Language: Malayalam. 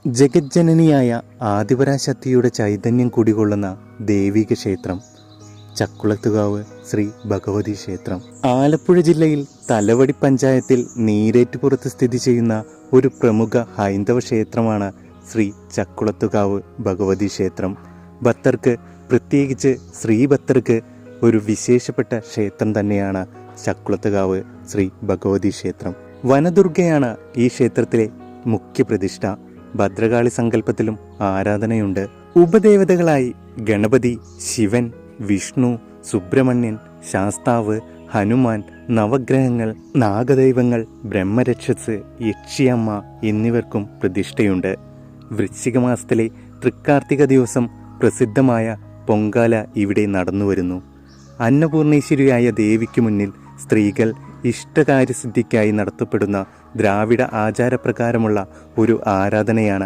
ജഗജ്ജനനിയായ ആദിപരാശക്തിയുടെ ചൈതന്യം കുടികൊള്ളുന്ന ദൈവിക ക്ഷേത്രം ചക്കുളത്തുകാവ് ശ്രീ ഭഗവതി ക്ഷേത്രം. ആലപ്പുഴ ജില്ലയിൽ തലവടി പഞ്ചായത്തിൽ നീരേറ്റുപുറത്ത് സ്ഥിതി ചെയ്യുന്ന ഒരു പ്രമുഖ ഹൈന്ദവ ക്ഷേത്രമാണ് ശ്രീ ചക്കുളത്തുകാവ് ഭഗവതി ക്ഷേത്രം. ഭക്തർക്ക്, പ്രത്യേകിച്ച് ശ്രീഭക്തർക്ക് ഒരു വിശേഷപ്പെട്ട ക്ഷേത്രം തന്നെയാണ് ചക്കുളത്തുകാവ് ശ്രീ ഭഗവതി ക്ഷേത്രം. വനദുർഗയാണ് ഈ ക്ഷേത്രത്തിലെ മുഖ്യ പ്രതിഷ്ഠ. ഭദ്രകാളി സങ്കല്പത്തിലും ആരാധനയുണ്ട്. ഉപദേവതകളായി ഗണപതി, ശിവൻ, വിഷ്ണു, സുബ്രഹ്മണ്യൻ, ശാസ്താവ്, ഹനുമാൻ, നവഗ്രഹങ്ങൾ, നാഗദൈവങ്ങൾ, ബ്രഹ്മരക്ഷസ്, യക്ഷിയമ്മ എന്നിവർക്കും പ്രതിഷ്ഠയുണ്ട്. വൃശ്ചിക മാസത്തിലെ തൃക്കാർത്തിക ദിവസം പ്രസിദ്ധമായ പൊങ്കാല ഇവിടെ നടന്നുവരുന്നു. അന്നപൂർണേശ്വരിയായ ദേവിക്ക് മുന്നിൽ സ്ത്രീകൾ ഇഷ്ടകാര്യസിദ്ധിക്കായി നടത്തപ്പെടുന്ന ദ്രാവിഡ ആചാരപ്രകാരമുള്ള ഒരു ആരാധനയാണ്